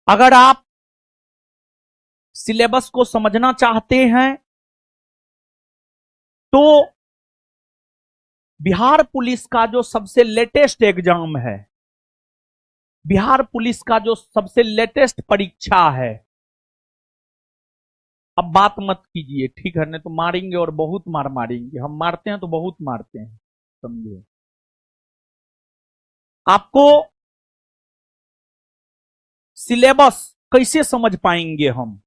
अगर आप सिलेबस को समझना चाहते हैं तो बिहार पुलिस का जो सबसे लेटेस्ट एग्जाम है, बिहार पुलिस का जो सबसे लेटेस्ट परीक्षा है, अब बात मत कीजिए, ठीक है, नहीं तो मारेंगे और बहुत मार मारेंगे। हम मारते हैं तो बहुत मारते हैं, समझे। आपको सिलेबस कैसे समझ पाएंगे हम?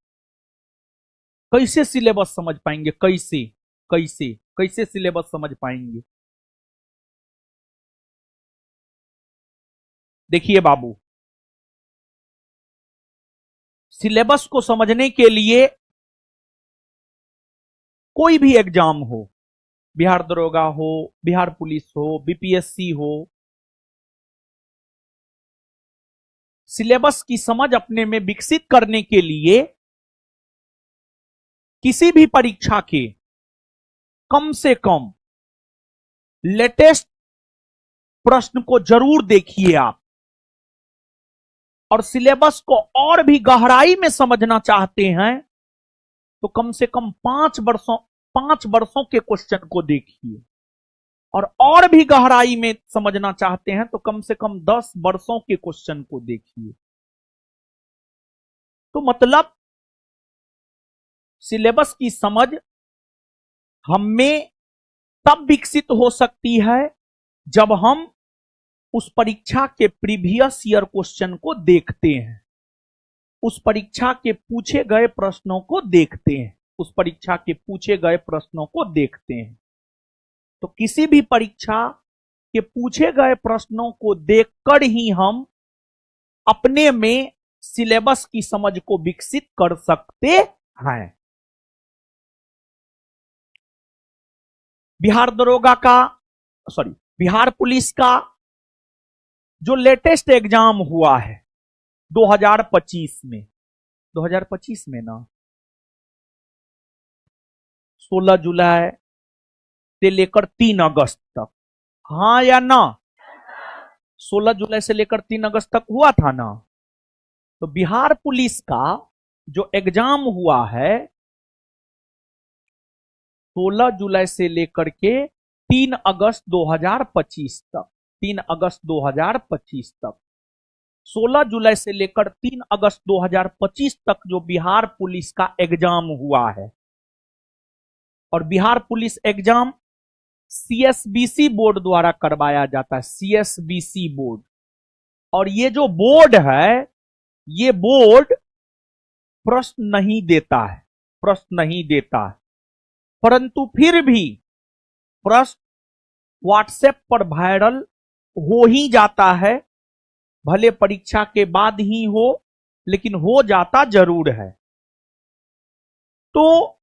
कैसे सिलेबस समझ पाएंगे? कैसे कैसे कैसे सिलेबस समझ पाएंगे? देखिए बाबू, सिलेबस को समझने के लिए कोई भी एग्जाम हो, बिहार दरोगा हो, बिहार पुलिस हो, बीपीएससी हो, सिलेबस की समझ अपने में विकसित करने के लिए किसी भी परीक्षा के कम से कम लेटेस्ट प्रश्न को जरूर देखिए आप। और सिलेबस को और भी गहराई में समझना चाहते हैं तो कम से कम 5 वर्षों के क्वेश्चन को देखिए। और भी गहराई में समझना चाहते हैं तो कम से कम 10 वर्षों के क्वेश्चन को देखिए। तो मतलब सिलेबस की समझ हमें तब विकसित हो सकती है जब हम उस परीक्षा के प्रीवियस ईयर क्वेश्चन को देखते हैं, उस परीक्षा के पूछे गए प्रश्नों को देखते हैं, उस परीक्षा के पूछे गए प्रश्नों को देखते हैं। तो किसी भी परीक्षा के पूछे गए प्रश्नों को देखकर ही हम अपने में सिलेबस की समझ को विकसित कर सकते हैं। बिहार दरोगा का, सॉरी, बिहार पुलिस का जो लेटेस्ट एग्जाम हुआ है 2025 में, 2025 में ना 16 जुलाई से लेकर 3 अगस्त तक, हाँ या ना? 16 जुलाई से लेकर 3 अगस्त तक हुआ था ना। तो बिहार पुलिस का जो एग्जाम हुआ है 16 जुलाई से लेकर के 3 अगस्त 2025 तक, 3 अगस्त 2025 तक, 16 जुलाई से लेकर 3 अगस्त 2025 तक जो बिहार पुलिस का एग्जाम हुआ है, और Bihar police exam CSBC board द्वारा करवाया जाता है, सीएसबीसी बोर्ड। और ये जो बोर्ड है, ये बोर्ड प्रश्न नहीं देता है, प्रश्न नहीं देता है, परंतु फिर भी प्रश्न व्हाट्सएप पर वायरल हो ही जाता है, भले परीक्षा के बाद ही हो, लेकिन हो जाता जरूर है। तो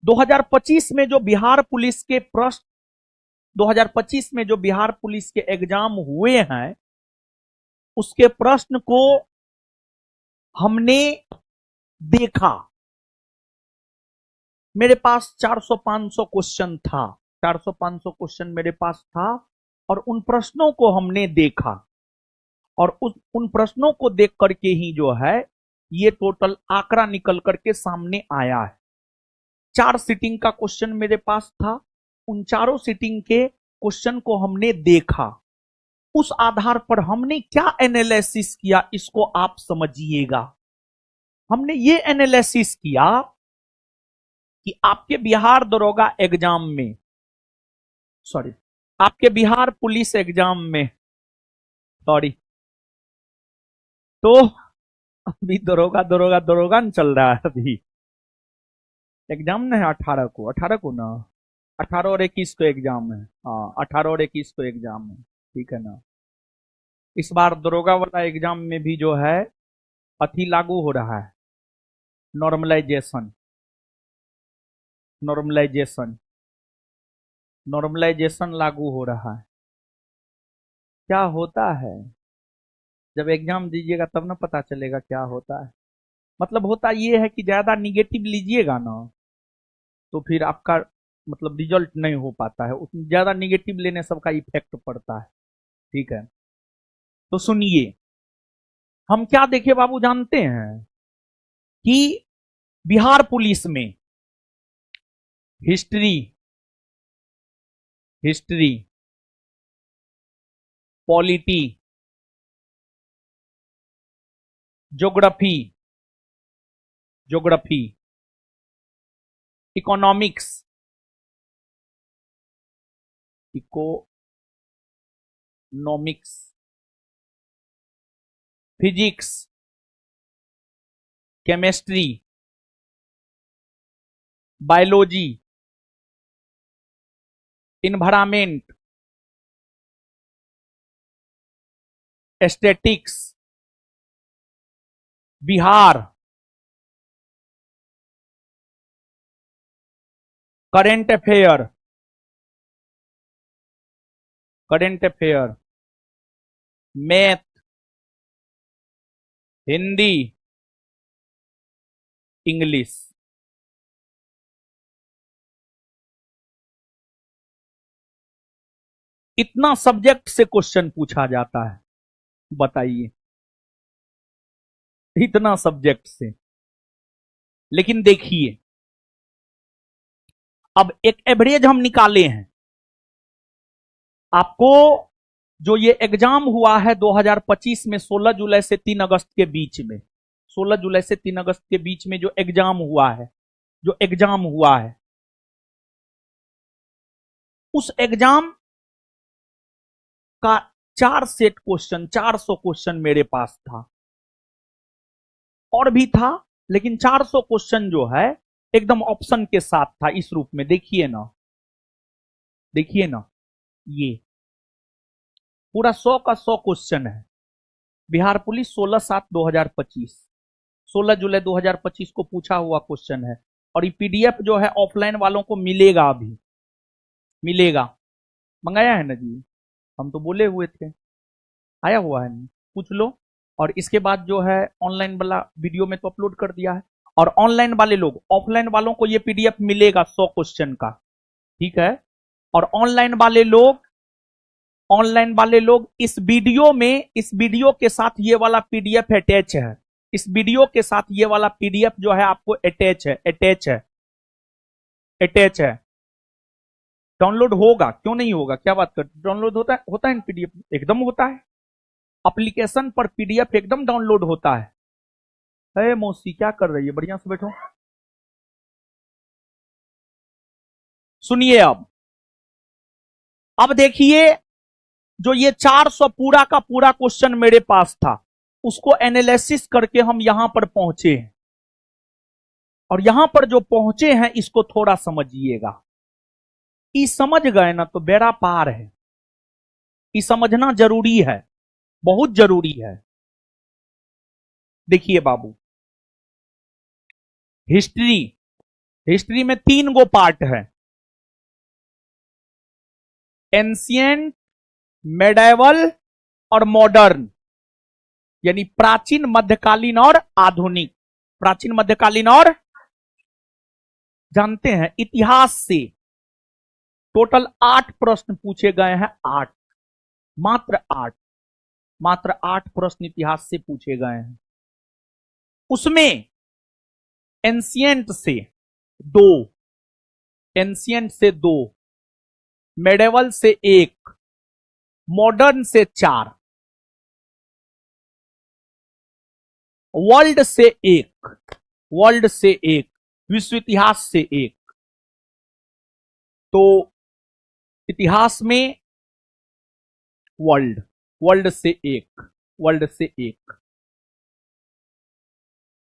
2025 में जो बिहार पुलिस के प्रश्न, 2025 में जो बिहार पुलिस के एग्जाम हुए हैं, उसके प्रश्न को हमने देखा। मेरे पास 400-500 क्वेश्चन था, 400-500 क्वेश्चन मेरे पास था, और उन प्रश्नों को हमने देखा, और उन प्रश्नों को देख करके ही जो है ये टोटल आंकड़ा निकल करके सामने आया है। 4 सीटिंग का क्वेश्चन मेरे पास था, उन चारों सीटिंग के क्वेश्चन को हमने देखा। उस आधार पर हमने क्या एनालिसिस किया, इसको आप समझिएगा। हमने ये एनालिसिस किया कि आपके बिहार दरोगा एग्जाम में, सॉरी, आपके बिहार पुलिस एग्जाम में, सॉरी, तो अभी दरोगा दरोगा दरोगा न चल रहा है, अभी एग्जाम ना है 18 को, 18 को ना, 18 और 21 को एग्जाम है। हाँ, 18 और 21 को एग्जाम है, ठीक है ना। इस बार दरोगा वाला एग्जाम में भी जो है अति लागू हो रहा है, नॉर्मलाइजेशन, नॉर्मलाइजेशन, नॉर्मलाइजेशन लागू हो रहा है। क्या होता है, जब एग्जाम दीजिएगा तब ना पता चलेगा क्या होता है। मतलब होता ये है कि ज्यादा निगेटिव लीजिएगा ना तो फिर आपका मतलब रिजल्ट नहीं हो पाता है, उसमें ज्यादा निगेटिव लेने सबका इफेक्ट पड़ता है, ठीक है। तो सुनिए, हम क्या देखे बाबू जानते हैं कि बिहार पुलिस में history history polity geography geography economics economics physics chemistry biology environment aesthetics Bihar current affair math Hindi English. इतना सब्जेक्ट से क्वेश्चन पूछा जाता है, बताइए, इतना सब्जेक्ट से। लेकिन देखिए, अब एक एवरेज हम निकाले हैं। आपको जो ये एग्जाम हुआ है 2025 में 16 जुलाई से 3 अगस्त के बीच में, 16 जुलाई से 3 अगस्त के बीच में जो एग्जाम हुआ है, उस एग्जाम का 4 सेट क्वेश्चन, 400 क्वेश्चन मेरे पास था। और भी था, लेकिन 400 क्वेश्चन जो है एकदम ऑप्शन के साथ था इस रूप में। देखिए ना, ये पूरा 100 का 100 क्वेश्चन है। बिहार पुलिस 16/7/2025, 16 जुलाई 2025 को पूछा हुआ क्वेश्चन है। और ये पीडीएफ जो है ऑफलाइन वालों को मिलेगा, अभी मिलेगा। मंगाया है ना जी, हम तो बोले हुए थे, आया हुआ है नहीं, पूछ लो। और इसके बाद जो है ऑनलाइन वाला वीडियो में तो अपलोड कर दिया है। और ऑनलाइन वाले लोग, ऑफलाइन वालों को ये पीडीएफ मिलेगा 100 क्वेश्चन का, ठीक है। और ऑनलाइन वाले लोग इस वीडियो के साथ ये वाला पीडीएफ अटैच है। इस वीडियो के साथ ये वाला पीडीएफ जो है आपको अटैच है। डाउनलोड होगा, क्यों नहीं होगा, क्या बात करते, डाउनलोड होता है पीडीएफ, एकदम होता है। एप्लीकेशन पर पीडीएफ एकदम डाउनलोड होता है। अरे मौसी क्या कर रही है, बढ़िया से बैठो। सुनिए, अब देखिए, जो ये 400 पूरा का पूरा क्वेश्चन मेरे पास था, उसको एनालिसिस करके हम यहां पर पहुंचे हैं। और यहां पर जो पहुंचे हैं, इसको थोड़ा समझिएगा। ये समझ गए ना तो बेड़ा पार है। ये समझना जरूरी है, बहुत जरूरी है। देखिए बाबू, हिस्ट्री में 3 गो पार्ट है, एंशिएंट, मेडाइवल और मॉडर्न, यानी प्राचीन, मध्यकालीन और आधुनिक। प्राचीन, मध्यकालीन और, जानते हैं इतिहास से टोटल 8 प्रश्न पूछे गए हैं। 8, मात्र 8 प्रश्न इतिहास से पूछे गए हैं। उसमें एंशिएंट से 2, मेडाइवल से 1, मॉडर्न से 4, वर्ल्ड से 1, विश्व इतिहास से 1। तो इतिहास में वर्ल्ड से 1,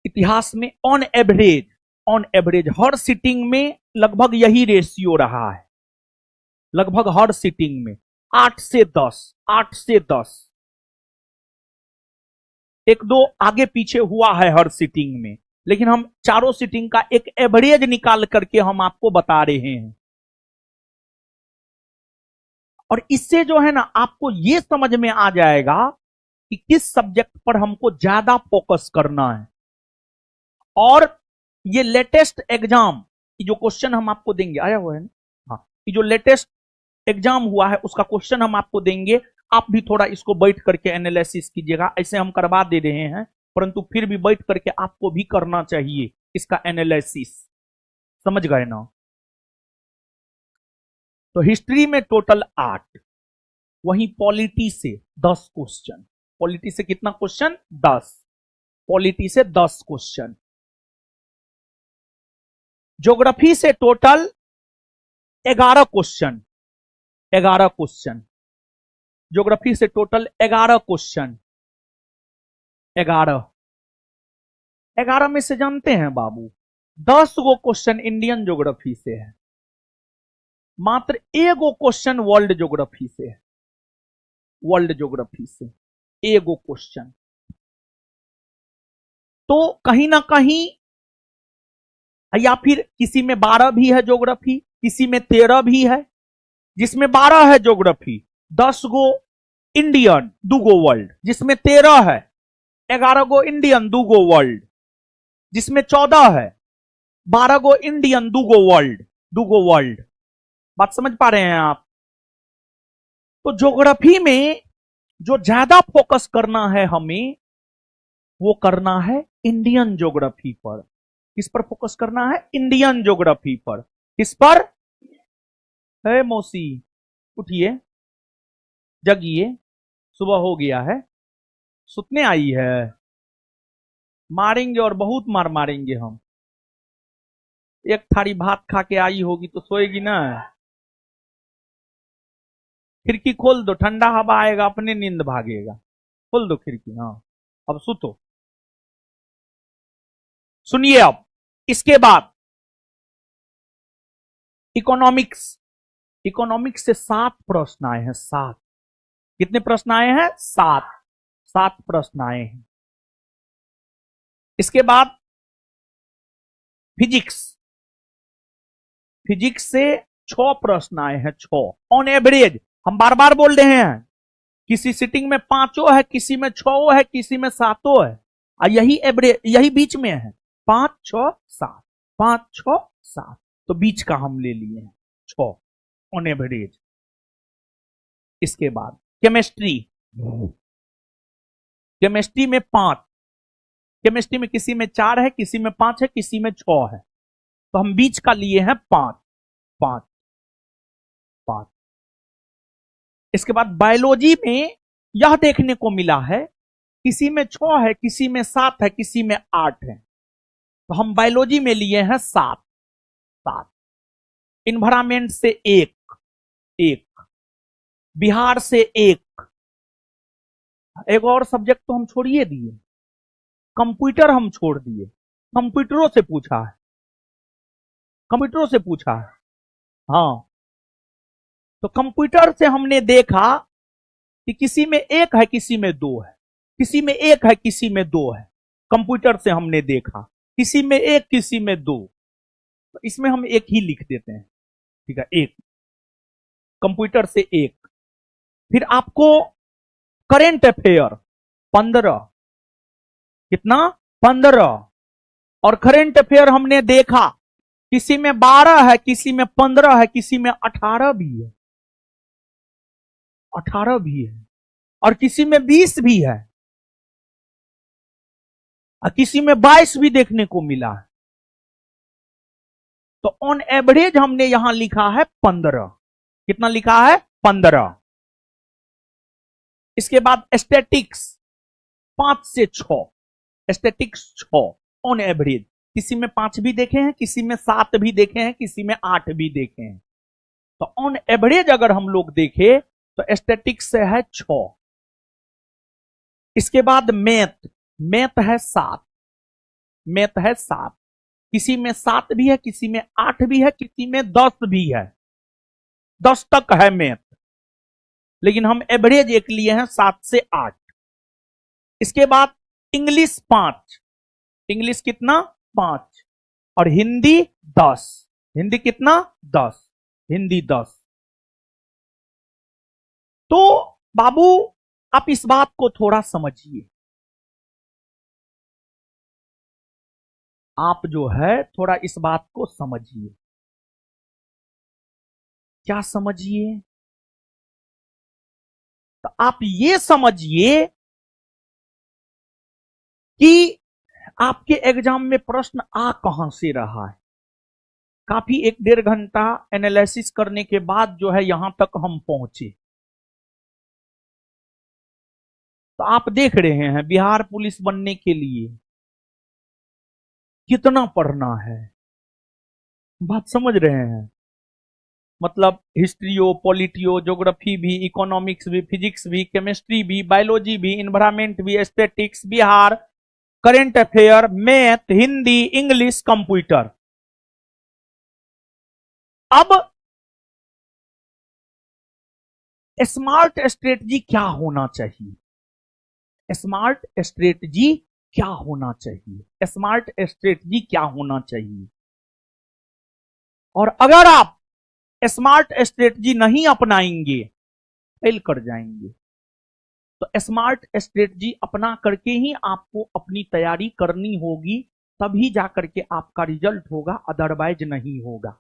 इतिहास में ऑन एवरेज हर सिटिंग में लगभग यही रेशियो रहा है, लगभग हर सिटिंग में 8 से 10। 1-2 आगे पीछे हुआ है हर सिटिंग में, लेकिन हम चारों सिटिंग का एक एवरेज निकाल करके हम आपको बता रहे हैं। और इससे जो है ना, आपको यह समझ में आ जाएगा कि किस सब्जेक्ट पर हमको ज्यादा फोकस करना है। और ये लेटेस्ट एग्जाम की जो क्वेश्चन हम आपको देंगे, आया हुआ है ना, हाँ, ये जो लेटेस्ट एग्जाम हुआ है उसका क्वेश्चन हम आपको देंगे। आप भी थोड़ा इसको बैठ करके एनालिसिस कीजिएगा। ऐसे हम करवा दे रहे हैं, परंतु फिर भी बैठ करके आपको भी करना चाहिए इसका एनालिसिस। समझ गए ना? तो हिस्ट्री में टोटल 8, वहीं पॉलिटी से 10 क्वेश्चन। पॉलिटी से कितना क्वेश्चन? 10। पॉलिटी से 10 क्वेश्चन। ज्योग्राफी से टोटल 11 क्वेश्चन। 11 क्वेश्चन। ज्योग्राफी से टोटल 11 क्वेश्चन। 11 में से जानते हैं बाबू 10 गो क्वेश्चन इंडियन ज्योग्राफी से है, मात्र 1 गो क्वेश्चन वर्ल्ड ज्योग्राफी से है। वर्ल्ड ज्योग्राफी से 1 गो क्वेश्चन। तो कहीं ना कहीं, या फिर किसी में 12 भी है ज्योग्राफी, किसी में 13 भी है। जिसमें 12 है ज्योग्राफी, 10 गो इंडियन, 2 गो वर्ल्ड। जिसमें 13 है, 11 गो इंडियन, 2 गो वर्ल्ड। जिसमें 14 है, 12 गो इंडियन, 2 गो वर्ल्ड। 2 गो वर्ल्ड। बात समझ पा रहे हैं आप? तो ज्योग्राफी में जो ज्यादा फोकस करना है हमें, वो करना है इंडियन ज्योग्राफी पर। किस पर फोकस करना है? इंडियन ज्योग्राफी पर। किस पर? है मौसी, उठिए, जगिए, सुबह हो गया है, सुतने आई है। मारेंगे और बहुत मार मारेंगे हम। एक थाली भात खा के आई होगी तो सोएगी ना। खिड़की खोल दो, ठंडा हवा आएगा, अपने नींद भागेगा। खोल दो खिड़की। हाँ, अब सुतो। सुनिए अब, इसके बाद इकोनॉमिक्स। इकोनॉमिक्स से 7 प्रश्न आए हैं। 7। कितने प्रश्न आए हैं? 7। 7 प्रश्न आए हैं। इसके बाद फिजिक्स। फिजिक्स से 6 प्रश्न आए हैं। 6 ऑन एवरेज। हम बार बार बोल रहे हैं, किसी सिटिंग में 5 है, किसी में 6 है, किसी में 7 है, और यही एवरेज, यही बीच में है। 5 6 7, 5 6 7, तो बीच का हम ले लिए हैं 6 ऑन एवरेज। इसके बाद केमिस्ट्री। केमिस्ट्री में 5। केमिस्ट्री में किसी में 4 है, किसी में 5 है, किसी में 6 है, तो हम बीच का लिए हैं 5 5 5। इसके बाद बायोलॉजी में यह देखने को मिला है, किसी में 6 है, किसी में 7 है, किसी में 8 है, तो हम बायोलॉजी में लिए हैं 7 7। इन्वायरमेंट से 1 1। बिहार से 1। एक और सब्जेक्ट तो हम छोड़िए दिए, कंप्यूटर हम छोड़ दिए। कंप्यूटरों से पूछा है, कंप्यूटरों से पूछा है। हाँ, तो कंप्यूटर से हमने देखा कि किसी में 1 है, किसी में 2 है, किसी में 1 है, किसी में 2 है। कंप्यूटर से हमने देखा किसी में 1, किसी में 2, तो इसमें हम 1 ही लिख देते हैं। ठीक है, 1। कंप्यूटर से 1। फिर आपको करेंट अफेयर 15। कितना? 15। और करेंट अफेयर हमने देखा, किसी में 12 है, किसी में 15 है, किसी में 18 भी है। 18 भी है, और किसी में 20 भी है, और किसी में 22 भी देखने को मिला है। तो ऑन एवरेज हमने यहां लिखा है 15। कितना लिखा है? 15। इसके बाद स्टैटिक्स 5 से 6। Statics 6 on average. किसी में 5 भी देखे हैं, किसी में 7 भी देखे हैं, किसी में 8 भी देखे हैं। तो ऑन एवरेज अगर हम लोग देखें तो स्टैटिक्स से है 6। इसके बाद मैथ। मैथ है 7। मैथ है 7। किसी में 7 भी है, किसी में 8 भी है, किसी में 10 भी है। 10 तक है मैथ, लेकिन हम एवरेज एक लिए हैं 7 से 8। इसके बाद इंग्लिश 5। इंग्लिश कितना? 5। और हिंदी 10। हिंदी कितना? 10। हिंदी 10। तो बाबू आप इस बात को थोड़ा समझिए। आप जो है थोड़ा इस बात को समझिए। क्या समझिए? तो आप ये समझिए कि आपके एग्जाम में प्रश्न आ कहां से रहा है। काफी 1-1.5 घंटा एनालिसिस करने के बाद जो है यहां तक हम पहुंचे। तो आप देख रहे हैं बिहार पुलिस बनने के लिए कितना पढ़ना है, बात समझ रहे हैं। मतलब हिस्ट्रियो, पॉलिटियो, ज्योग्राफी भी, इकोनॉमिक्स भी, फिजिक्स भी, केमिस्ट्री भी, बायोलॉजी भी, इन्वायरमेंट भी, statics, Bihar, current affair, math, Hindi, English, computer. अब स्मार्ट स्ट्रेटजी क्या होना चाहिए, स्मार्ट स्ट्रेटजी क्या होना चाहिए, स्मार्ट स्ट्रेटजी क्या होना चाहिए। और अगर आप स्मार्ट स्ट्रेटजी नहीं अपनाएंगे फेल कर जाएंगे। तो स्मार्ट स्ट्रेटजी अपना करके ही आपको अपनी तैयारी करनी होगी, तभी जाकर के आपका रिजल्ट होगा, अदरवाइज नहीं होगा।